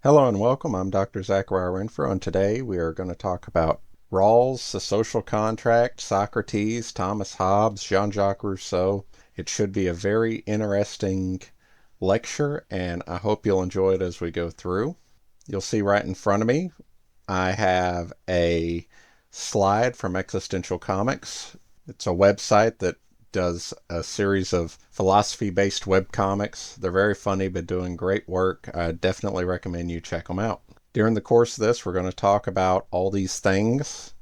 Hello and welcome. I'm Dr. Zachariah Renfro, and today we are going to talk about Rawls, the social contract, Socrates, Thomas Hobbes, Jean-Jacques Rousseau. It should be a very interesting lecture, and I hope you'll enjoy it as we go through. You'll see right in front of me, I have a slide from Existential Comics. It's a website that does a series of philosophy-based webcomics. They're very funny, but doing great work. I definitely recommend you check them out. During the course of this, we're going to talk about all these things.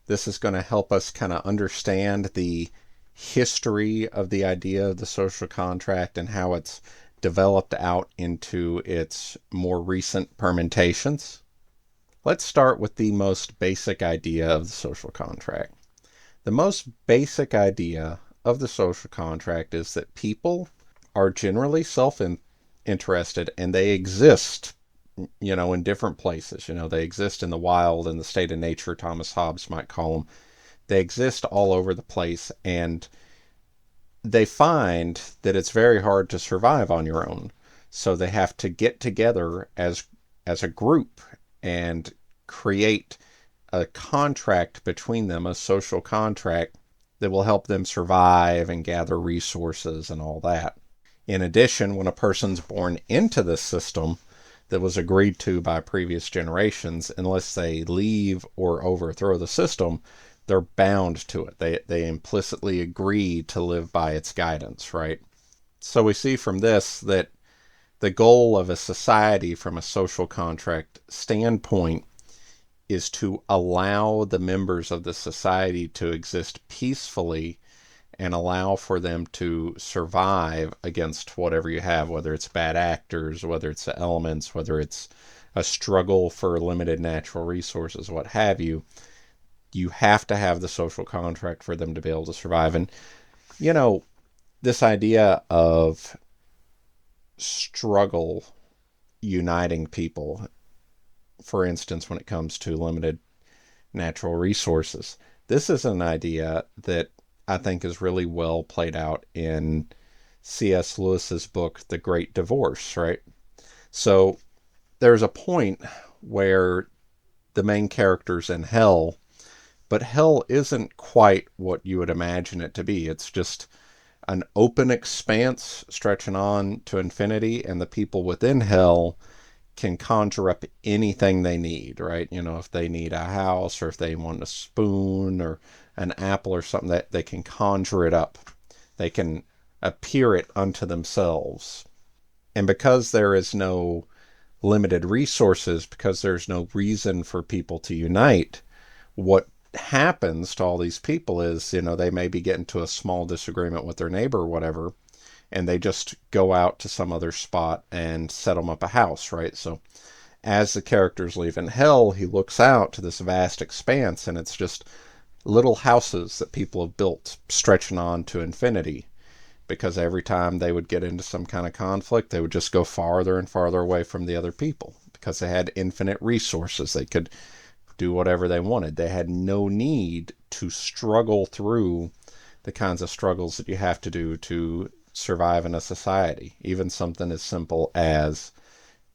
This is going to help us kind of understand the history of the idea of the social contract and how it's developed out into its more recent permutations. Let's start with the most basic idea of the social contract. The most basic idea of the social contract is that people are generally self-interested and they exist, in different places. They exist in the wild, in the state of nature, Thomas Hobbes might call them. They exist all over the place, and they find that it's very hard to survive on your own. So they have to get together as a group and create a contract between them, a social contract that will help them survive and gather resources and all that. In addition, when a person's born into this system that was agreed to by previous generations, unless they leave or overthrow the system, they're bound to it. They implicitly agree to live by its guidance, right? So we see from this that the goal of a society from a social contract standpoint is to allow the members of the society to exist peacefully and allow for them to survive against whatever you have, whether it's bad actors, whether it's the elements, whether it's a struggle for limited natural resources, what have you. You have to have the social contract for them to be able to survive. And, this idea of struggle uniting people, for instance, when it comes to limited natural resources. This is an idea that I think is really well played out in C.S. Lewis's book, The Great Divorce, right? So there's a point where the main character's in hell, but hell isn't quite what you would imagine it to be. It's just an open expanse stretching on to infinity, and the people within hell can conjure up anything they need, right? If they need a house or if they want a spoon or an apple or something, that they can conjure it up. They can appear it unto themselves. And because there is no limited resources, because there's no reason for people to unite, what happens to all these people is, they may be getting to a small disagreement with their neighbor or whatever, and they just go out to some other spot and set them up a house, right? So as the character's leaving hell, he looks out to this vast expanse, and it's just little houses that people have built stretching on to infinity, because every time they would get into some kind of conflict, they would just go farther and farther away from the other people because they had infinite resources. They could do whatever they wanted. They had no need to struggle through the kinds of struggles that you have to do to survive in a society. Even something as simple as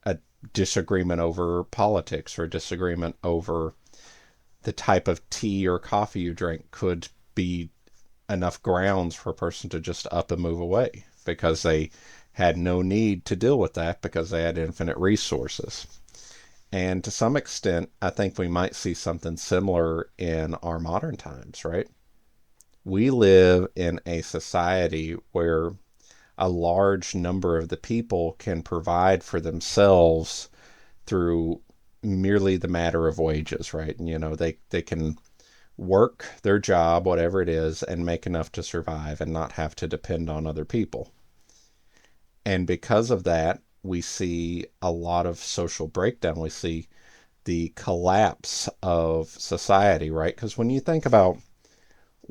a disagreement over politics or a disagreement over the type of tea or coffee you drink could be enough grounds for a person to just up and move away because they had no need to deal with that because they had infinite resources. And to some extent, I think we might see something similar in our modern times, right? We live in a society where a large number of the people can provide for themselves through merely the matter of wages, right? And, they can work their job, whatever it is, and make enough to survive and not have to depend on other people. And because of that, we see a lot of social breakdown. We see the collapse of society, right? Because when you think about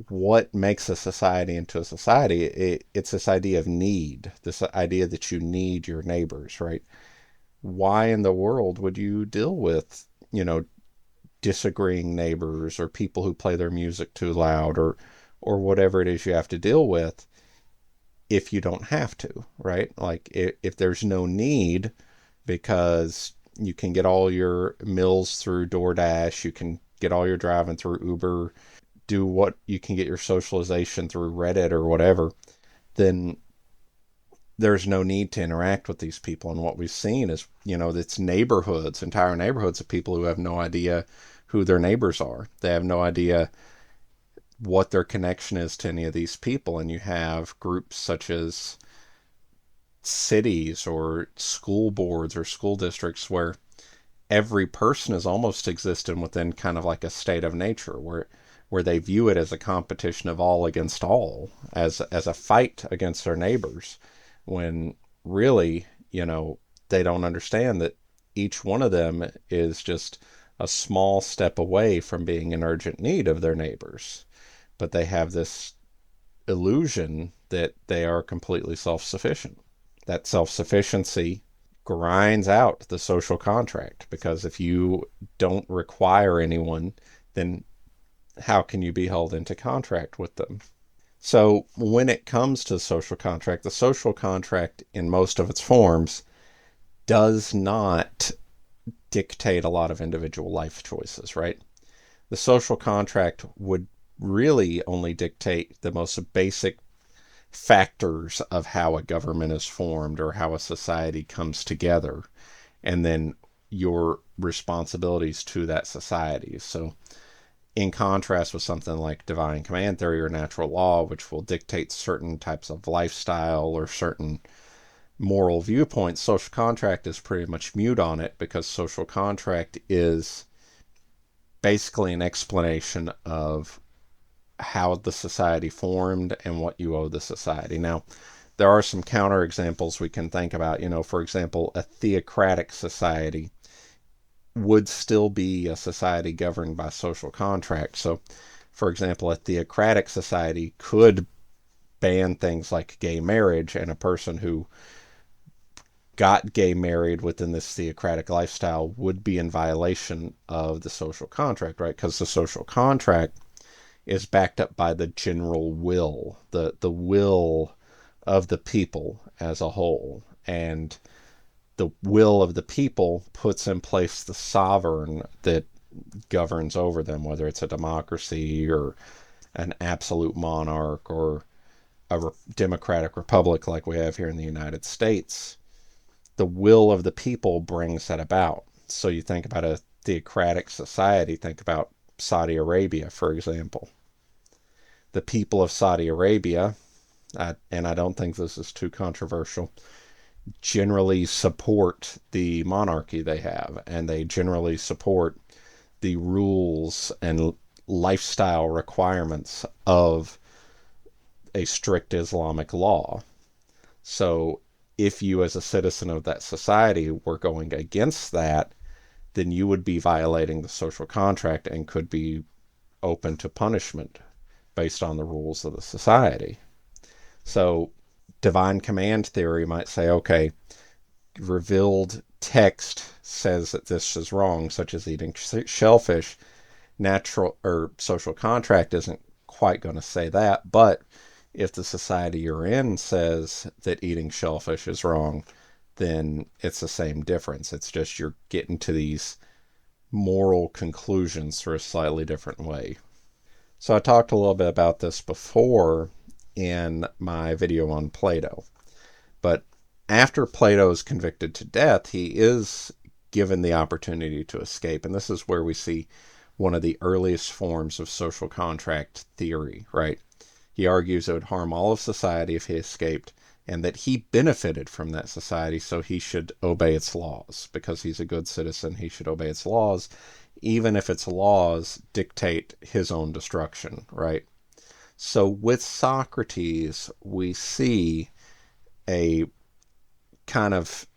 what makes a society into a society, it's this idea of need, this idea that you need your neighbors, right? Why in the world would you deal with, disagreeing neighbors or people who play their music too loud or whatever it is you have to deal with if you don't have to, right? Like if there's no need because You can get all your meals through DoorDash. You can get all your driving through Uber. Do what you can get your socialization through Reddit or whatever. Then there's no need to interact with these people. And what we've seen is, it's neighborhoods, entire neighborhoods of people who have no idea who their neighbors are. They have no idea what their connection is to any of these people. And you have groups such as cities or school boards or school districts where every person is almost existing within kind of like a state of nature where they view it as a competition of all against all, as a fight against their neighbors, when really, they don't understand that each one of them is just a small step away from being in urgent need of their neighbors. But they have this illusion that they are completely self-sufficient. That self-sufficiency grinds out the social contract, because if you don't require anyone, then how can you be held into contract with them? So when it comes to social contract, the social contract in most of its forms does not dictate a lot of individual life choices, right? The social contract would really only dictate the most basic factors of how a government is formed or how a society comes together, and then your responsibilities to that society. So in contrast with something like divine command theory or natural law, which will dictate certain types of lifestyle or certain moral viewpoints, social contract is pretty much mute on it, because social contract is basically an explanation of how the society formed and what you owe the society. Now, there are some counterexamples we can think about. For example, a theocratic society would still be a society governed by social contract. So, for example, a theocratic society could ban things like gay marriage, and a person who got gay married within this theocratic lifestyle would be in violation of the social contract, right? Because the social contract is backed up by the general will, the will of the people as a whole. And the will of the people puts in place the sovereign that governs over them, whether it's a democracy or an absolute monarch or a democratic republic like we have here in the United States. The will of the people brings that about. So you think about a theocratic society, think about Saudi Arabia, for example. The people of Saudi Arabia, and I don't think this is too controversial, generally support the monarchy they have, and they generally support the rules and lifestyle requirements of a strict Islamic law. So if you as a citizen of that society were going against that, then you would be violating the social contract and could be open to punishment based on the rules of the society. So divine command theory might say, okay, revealed text says that this is wrong, such as eating shellfish. Natural or social contract isn't quite going to say that, but if the society you're in says that eating shellfish is wrong, then it's the same difference. It's just you're getting to these moral conclusions through a slightly different way. So I talked a little bit about this before in my video on Plato. But after Plato is convicted to death, he is given the opportunity to escape. And this is where we see one of the earliest forms of social contract theory, right? He argues it would harm all of society if he escaped, and that he benefited from that society, so he should obey its laws. Because he's a good citizen, he should obey its laws, even if its laws dictate his own destruction, right? So with Socrates, we see a kind of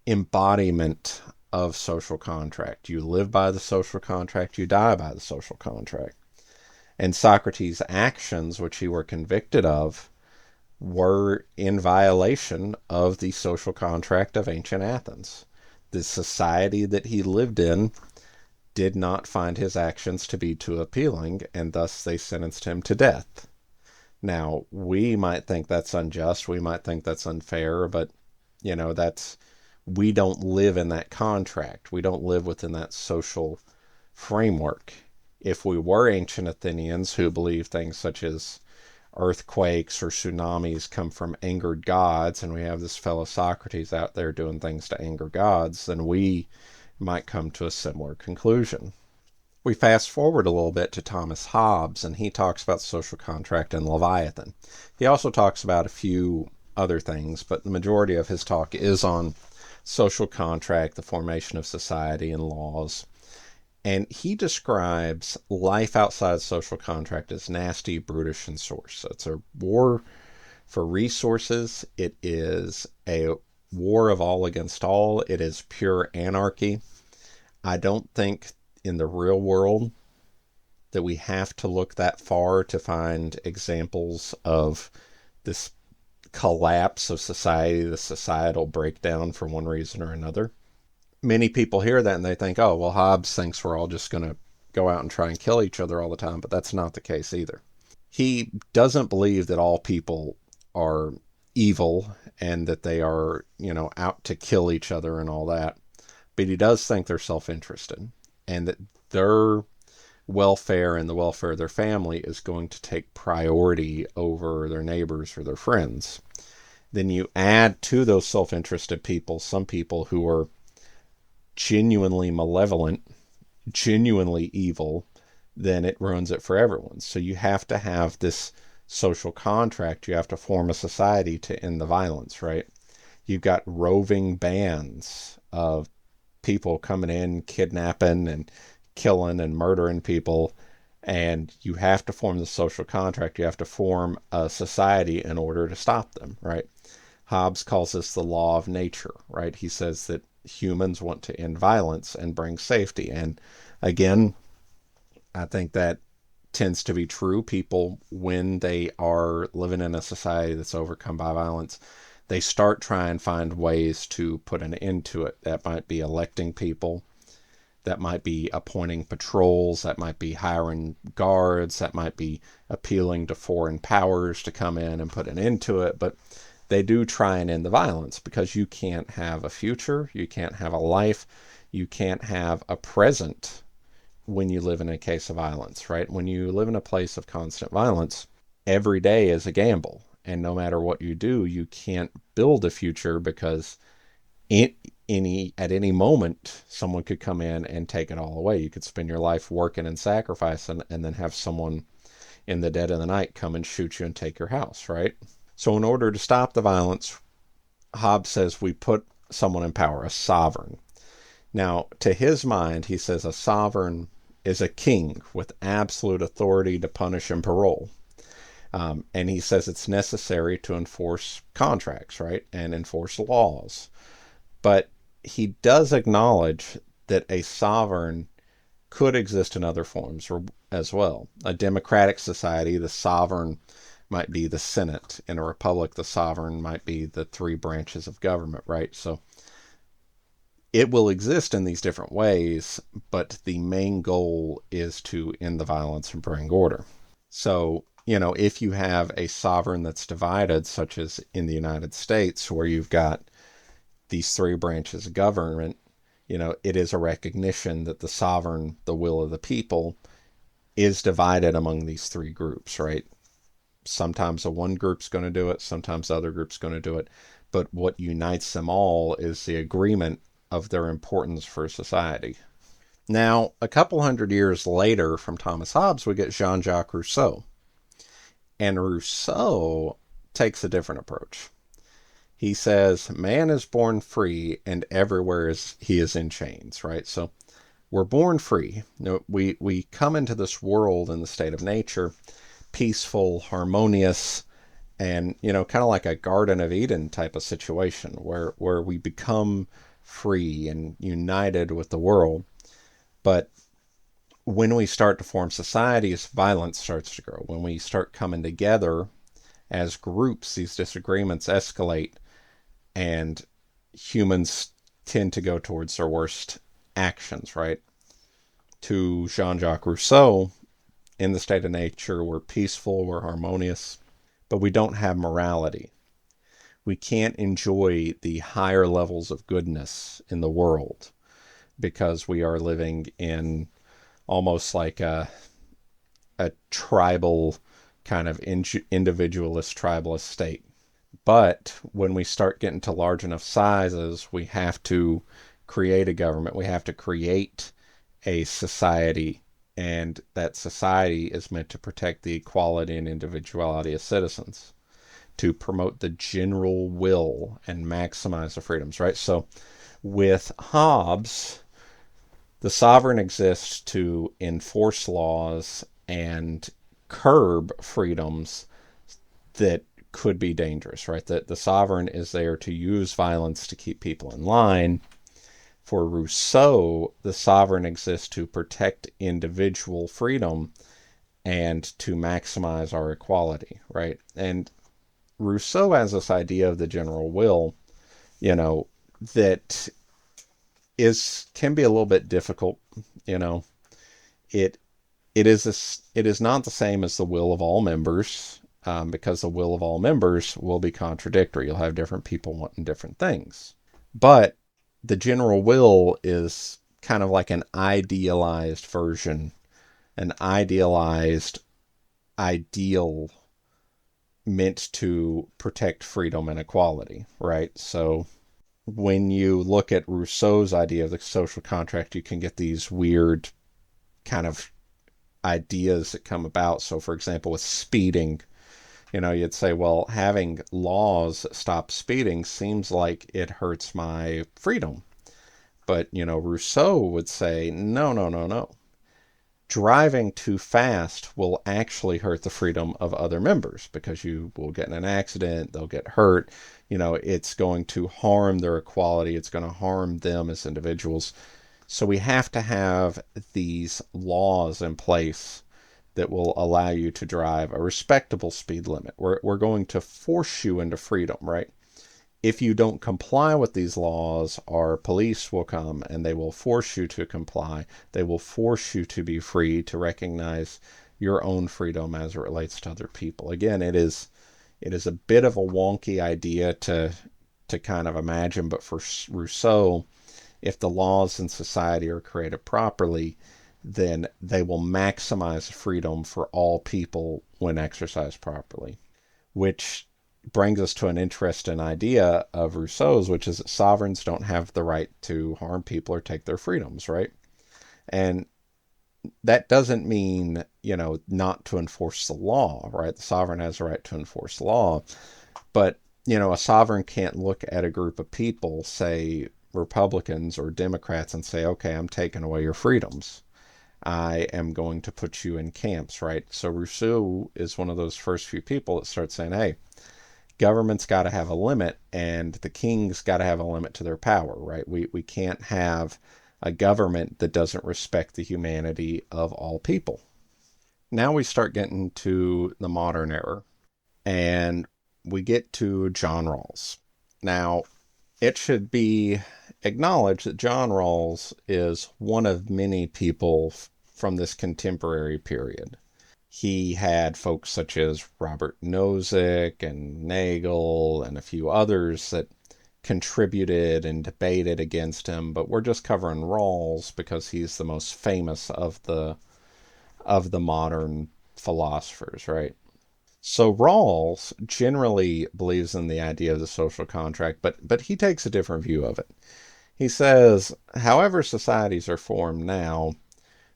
embodiment of social contract. You live by the social contract, you die by the social contract. And Socrates' actions, which he were convicted of, were in violation of the social contract of ancient Athens. The society that he lived in did not find his actions to be too appealing, and thus they sentenced him to death. Now, we might think that's unjust, we might think that's unfair, but, that's we don't live in that contract. We don't live within that social framework. If we were ancient Athenians who believe things such as earthquakes or tsunamis come from angered gods, and we have this fellow Socrates out there doing things to anger gods, then we might come to a similar conclusion. We fast forward a little bit to Thomas Hobbes, and he talks about social contract and Leviathan. He also talks about a few other things, but the majority of his talk is on social contract, the formation of society and laws. And he describes life outside social contract as nasty, brutish, and source. So it's a war for resources. It is a war of all against all. It is pure anarchy. I don't think in the real world that we have to look that far to find examples of this collapse of society, the societal breakdown for one reason or another. Many people hear that and they think, oh, well, Hobbes thinks we're all just going to go out and try and kill each other all the time, but that's not the case either. He doesn't believe that all people are evil and that they are, out to kill each other and all that. But he does think they're self-interested and that their welfare and the welfare of their family is going to take priority over their neighbors or their friends. Then you add to those self-interested people some people who are genuinely malevolent, genuinely evil, then it ruins it for everyone. So you have to have this social contract. You have to form a society to end the violence, right? You've got roving bands of people coming in, kidnapping and killing and murdering people, and you have to form the social contract. You have to form a society in order to stop them, right? Hobbes calls this the law of nature, right? He says that humans want to end violence and bring safety. And again, I think that tends to be true. People, when they are living in a society that's overcome by violence, they start trying to find ways to put an end to it. That might be electing people. That might be appointing patrols. That might be hiring guards. That might be appealing to foreign powers to come in and put an end to it. But they do try and end the violence because you can't have a future. You can't have a life. You can't have a present when you live in a case of violence, right? When you live in a place of constant violence, every day is a gamble. And no matter what you do, you can't build a future because at any moment, someone could come in and take it all away. You could spend your life working and sacrificing and then have someone in the dead of the night come and shoot you and take your house, right? So in order to stop the violence, Hobbes says we put someone in power, a sovereign. Now, to his mind, he says a sovereign is a king with absolute authority to punish and parole. And he says it's necessary to enforce contracts, right? And enforce laws. But he does acknowledge that a sovereign could exist in other forms as well. A democratic society, the sovereign might be the Senate. In a republic, the sovereign might be the three branches of government, right? So it will exist in these different ways, but the main goal is to end the violence and bring order. So, if you have a sovereign that's divided, such as in the United States, where you've got these three branches of government, it is a recognition that the sovereign, the will of the people, is divided among these three groups, right? Sometimes the one group's going to do it, sometimes the other group's going to do it, but what unites them all is the agreement of their importance for society. Now, a couple hundred years later from Thomas Hobbes, we get Jean-Jacques Rousseau. And Rousseau takes a different approach. He says, man is born free and everywhere he is in chains, right? So we're born free. We come into this world in the state of nature, peaceful, harmonious, and, kind of like a Garden of Eden type of situation where we become free and united with the world. But when we start to form societies, violence starts to grow. When we start coming together as groups, these disagreements escalate, and humans tend to go towards their worst actions, right? To Jean-Jacques Rousseau, in the state of nature, we're peaceful, we're harmonious, but we don't have morality. we can't enjoy the higher levels of goodness in the world because we are living in almost like a tribal kind of individualist tribalist state. But when we start getting to large enough sizes, we have to create a government. We have to create a society. And that society is meant to protect the equality and individuality of citizens, to promote the general will and maximize the freedoms, right? So with Hobbes, the sovereign exists to enforce laws and curb freedoms that could be dangerous, right? That the sovereign is there to use violence to keep people in line. For Rousseau, the sovereign exists to protect individual freedom and to maximize our equality, right? And Rousseau has this idea of the general will, that can be a little bit difficult. you know it it is not the same as the will of all members, because the will of all members will be contradictory. You'll have different people wanting different things. But the general will is kind of like an idealized version, an idealized ideal meant to protect freedom and equality, right? So when you look at Rousseau's idea of the social contract, you can get these weird kind of ideas that come about. So, for example, with speeding, you'd say, well, having laws that stop speeding seems like it hurts my freedom. But, Rousseau would say, no, no, no, no. Driving too fast will actually hurt the freedom of other members because you will get in an accident, they'll get hurt. It's going to harm their equality. It's going to harm them as individuals. So we have to have these laws in place that will allow you to drive a respectable speed limit. We're going to force you into freedom, right? If you don't comply with these laws, our police will come and they will force you to comply. They will force you to be free, to recognize your own freedom as it relates to other people. Again, it is a bit of a wonky idea to kind of imagine, but for Rousseau, if the laws in society are created properly, then they will maximize freedom for all people when exercised properly. Which brings us to an interesting idea of Rousseau's, which is that sovereigns don't have the right to harm people or take their freedoms, right? And that doesn't mean, not to enforce the law, right? The sovereign has the right to enforce law. But, a sovereign can't look at a group of people, say Republicans or Democrats, and say, okay, I'm taking away your freedoms. I am going to put you in camps, right? So Rousseau is one of those first few people that start saying, hey, government's got to have a limit, and the king's got to have a limit to their power, right? We can't have a government that doesn't respect the humanity of all people. Now we start getting to the modern era, and we get to John Rawls. Now, it should be acknowledged that John Rawls is one of many people from this contemporary period. He had folks such as Robert Nozick and Nagel and a few others that contributed and debated against him, but we're just covering Rawls because he's the most famous of the modern philosophers, right? So Rawls generally believes in the idea of the social contract, but he takes a different view of it. He says, however societies are formed now,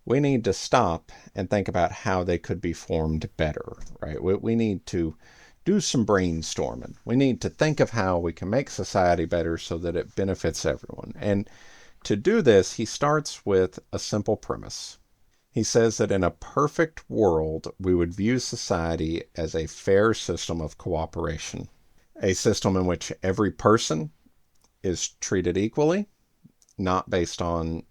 we need to stop and think about how they could be formed better, right? We need to do some brainstorming. We need to think of how we can make society better so that it benefits everyone. And to do this, he starts with a simple premise. He says that in a perfect world, we would view society as a fair system of cooperation, a system in which every person is treated equally, not based on,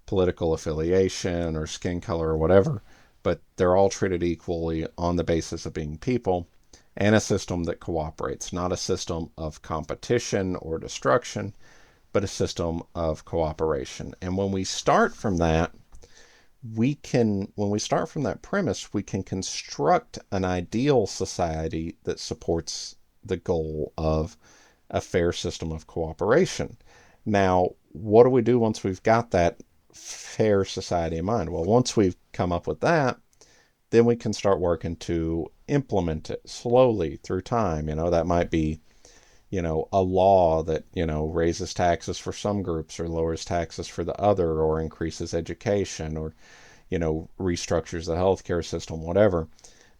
political affiliation or skin color or whatever, but they're all treated equally on the basis of being people, and a system that cooperates, not a system of competition or destruction, but a system of cooperation. And when we start from that, when we start from that premise, we can construct an ideal society that supports the goal of a fair system of cooperation. Now, what do we do once we've got that fair society in mind? Well, once we've come up with that, then we can start working to implement it slowly through time. That might be, a law that, raises taxes for some groups or lowers taxes for the other, or increases education, or, restructures the healthcare system, whatever.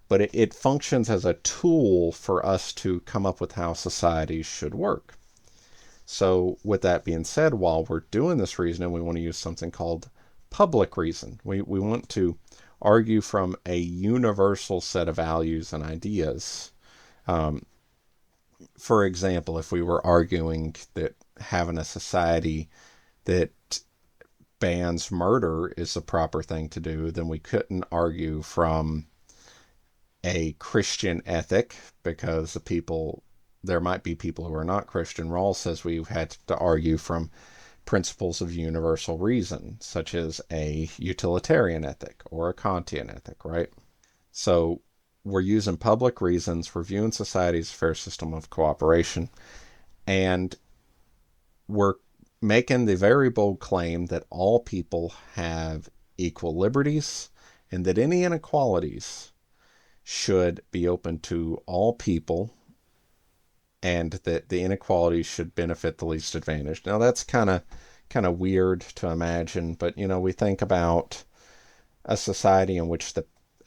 But it functions as a tool for us to come up with how societies should work. So with that being said, while we're doing this reasoning, we want to use something called public reason. We want to argue from a universal set of values and ideas. For example, if we were arguing that having a society that bans murder is the proper thing to do, then we couldn't argue from a Christian ethic, because there might be people who are not Christian. Rawls says we've had to argue from principles of universal reason, such as a utilitarian ethic or a Kantian ethic, right? So we're using public reasons, we're viewing society's fair system of cooperation, and we're making the very bold claim that all people have equal liberties, and that any inequalities should be open to all people, and that the inequalities should benefit the least advantaged. Now that's kind of weird to imagine, but we think about a society in which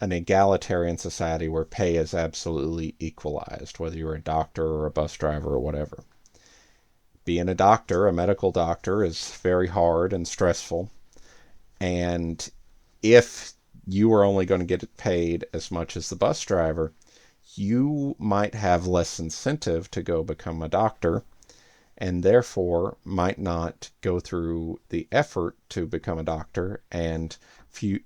an egalitarian society where pay is absolutely equalized, whether you're a doctor or a bus driver or whatever. Being a doctor, a medical doctor, is very hard and stressful. And if you are only going to get paid as much as the bus driver, you might have less incentive to go become a doctor, and therefore might not go through the effort to become a doctor, and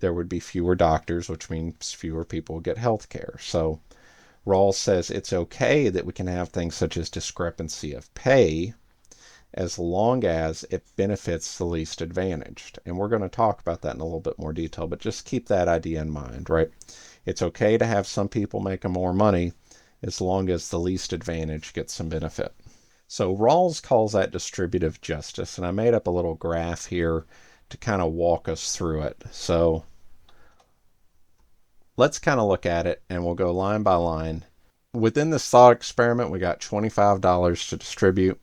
there would be fewer doctors, which means fewer people would get health care. So Rawls says it's okay that we can have things such as discrepancy of pay, as long as it benefits the least advantaged. And we're going to talk about that in a little bit more detail, but just keep that idea in mind, right? It's okay to have some people making more money as long as the least advantaged gets some benefit. So Rawls calls that distributive justice, and I made up a little graph here to kind of walk us through it. So let's kind of look at it, and we'll go line by line. Within this thought experiment, we got $25 to distribute.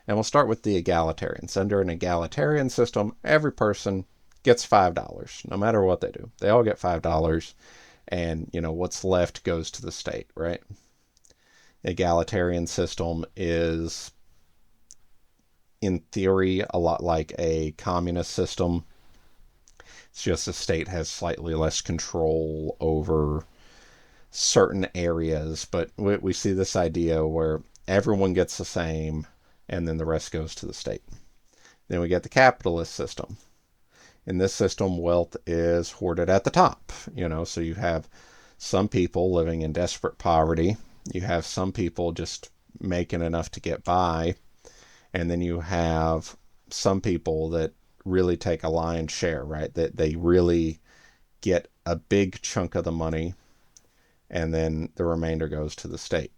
And we'll start with the egalitarians. Under an egalitarian system, every person gets $5, no matter what they do. They all get $5, and what's left goes to the state, right? Egalitarian system is, in theory, a lot like a communist system. It's just the state has slightly less control over certain areas, but we see this idea where everyone gets the same, and then the rest goes to the state. Then we get the capitalist system. In this system, wealth is hoarded at the top. So you have some people living in desperate poverty. You have some people just making enough to get by. And then you have some people that really take a lion's share, right? That they really get a big chunk of the money, and then the remainder goes to the state.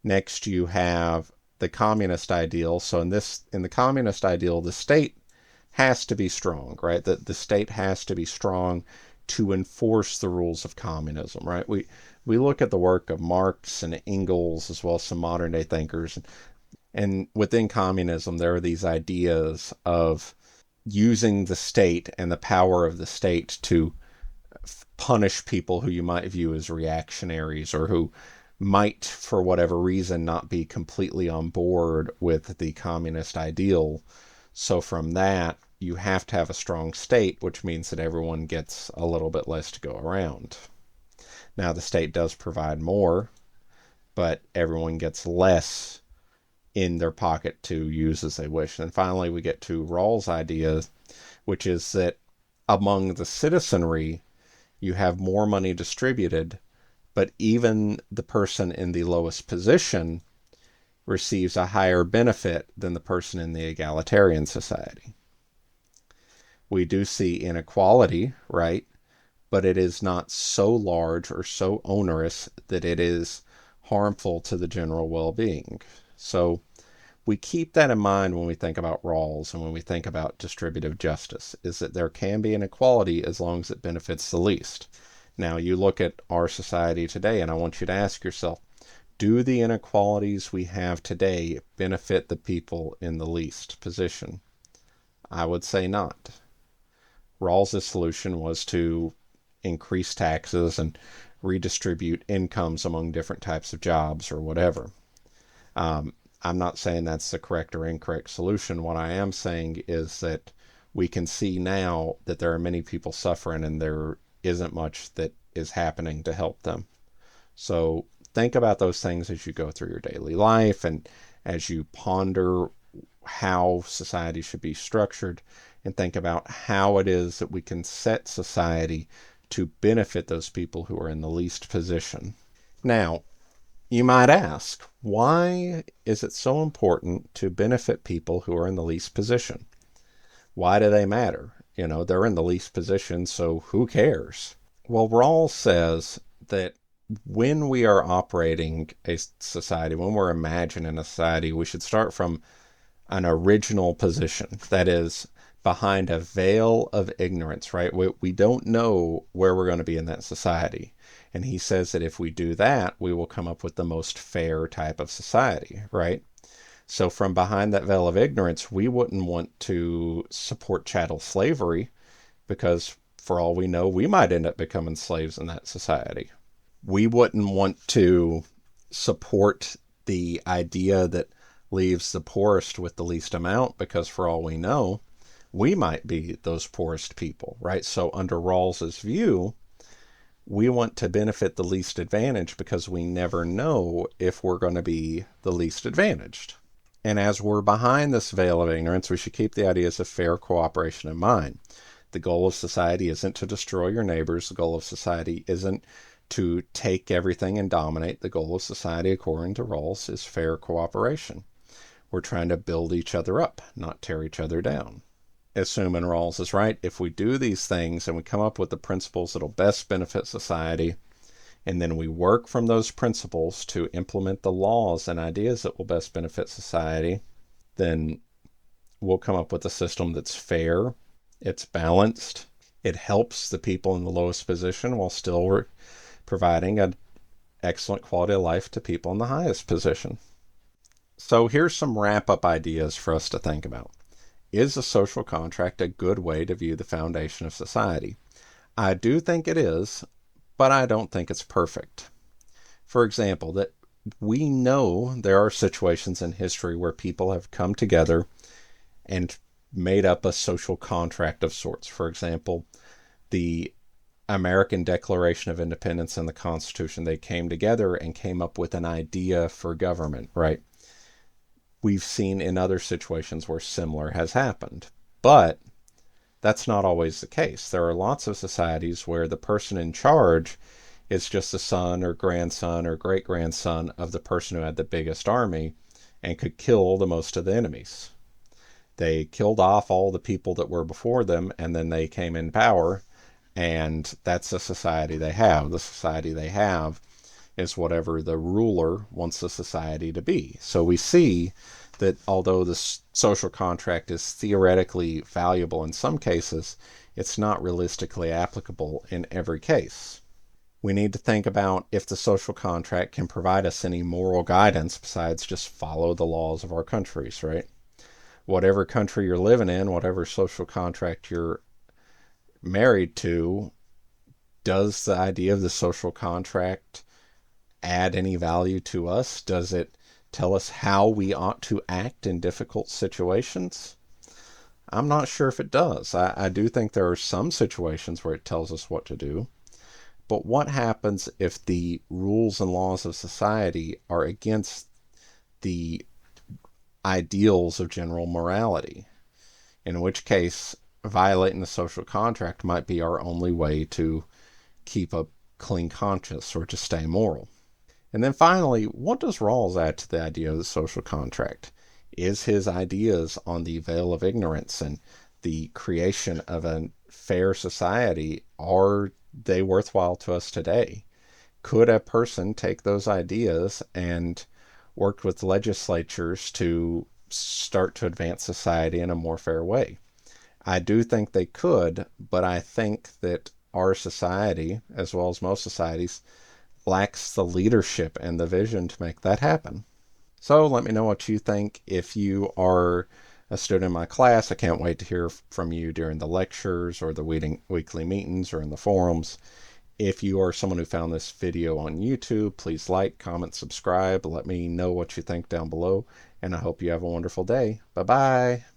Next, you have the communist ideal. So in the communist ideal, the state has to be strong, right? The state has to be strong to enforce the rules of communism, right? We look at the work of Marx and Engels, as well as some modern day thinkers, and within communism, there are these ideas of using the state and the power of the state to punish people who you might view as reactionaries, or who might, for whatever reason, not be completely on board with the communist ideal. So from that, you have to have a strong state, which means that everyone gets a little bit less to go around. Now, the state does provide more, but everyone gets less in their pocket to use as they wish. And finally, we get to Rawls' idea, which is that among the citizenry, you have more money distributed, but even the person in the lowest position receives a higher benefit than the person in the egalitarian society. We do see inequality, right? But it is not so large or so onerous that it is harmful to the general well-being. So we keep that in mind when we think about Rawls and when we think about distributive justice, is that there can be inequality as long as it benefits the least. Now, you look at our society today, and I want you to ask yourself, do the inequalities we have today benefit the people in the least position? I would say not. Rawls' solution was to increase taxes and redistribute incomes among different types of jobs or whatever. I'm not saying that's the correct or incorrect solution. What I am saying is that we can see now that there are many people suffering and there isn't much that is happening to help them. So think about those things as you go through your daily life and as you ponder how society should be structured, and think about how it is that we can set society to benefit those people who are in the least position. Now, you might ask, why is it so important to benefit people who are in the least position? Why do they matter? They're in the least position, so who cares? Well, Rawls says that when we are operating a society, when we're imagining a society, we should start from an original position. That is, behind a veil of ignorance, right? We don't know where we're going to be in that society. And he says that if we do that, we will come up with the most fair type of society, right? So from behind that veil of ignorance, we wouldn't want to support chattel slavery because for all we know, we might end up becoming slaves in that society. We wouldn't want to support the idea that leaves the poorest with the least amount because for all we know, we might be those poorest people, right? So under Rawls's view, we want to benefit the least advantaged because we never know if we're going to be the least advantaged. And as we're behind this veil of ignorance, we should keep the ideas of fair cooperation in mind. The goal of society isn't to destroy your neighbors. The goal of society isn't to take everything and dominate. The goal of society, according to Rawls, is fair cooperation. We're trying to build each other up, not tear each other down. Assuming Rawls is right, if we do these things and we come up with the principles that'll best benefit society, and then we work from those principles to implement the laws and ideas that will best benefit society, then we'll come up with a system that's fair, it's balanced, it helps the people in the lowest position while still providing an excellent quality of life to people in the highest position. So here's some wrap-up ideas for us to think about. Is a social contract a good way to view the foundation of society? I do think it is, but I don't think it's perfect. For example, that we know there are situations in history where people have come together and made up a social contract of sorts. For example, the American Declaration of Independence and the Constitution, they came together and came up with an idea for government, right? We've seen in other situations where similar has happened. But that's not always the case. There are lots of societies where the person in charge is just the son or grandson or great-grandson of the person who had the biggest army and could kill the most of the enemies. They killed off all the people that were before them, and then they came in power, and that's the society they have. The society they have is whatever the ruler wants the society to be. So we see that although the social contract is theoretically valuable in some cases, it's not realistically applicable in every case. We need to think about if the social contract can provide us any moral guidance besides just follow the laws of our countries, right? Whatever country you're living in, whatever social contract you're married to, does the idea of the social contract add any value to us? Does it tell us how we ought to act in difficult situations? I'm not sure if it does. I do think there are some situations where it tells us what to do. But what happens if the rules and laws of society are against the ideals of general morality? In which case, violating the social contract might be our only way to keep a clean conscience or to stay moral. And then finally, what does Rawls add to the idea of the social contract? Is his ideas on the veil of ignorance and the creation of a fair society, are they worthwhile to us today? Could a person take those ideas and work with legislatures to start to advance society in a more fair way? I do think they could, but I think that our society, as well as most societies, lacks the leadership and the vision to make that happen. So let me know what you think. If you are a student in my class, I can't wait to hear from you during the lectures or the weekly meetings or in the forums. If you are someone who found this video on YouTube, please like, comment, subscribe. Let me know what you think down below, and I hope you have a wonderful day. Bye-bye.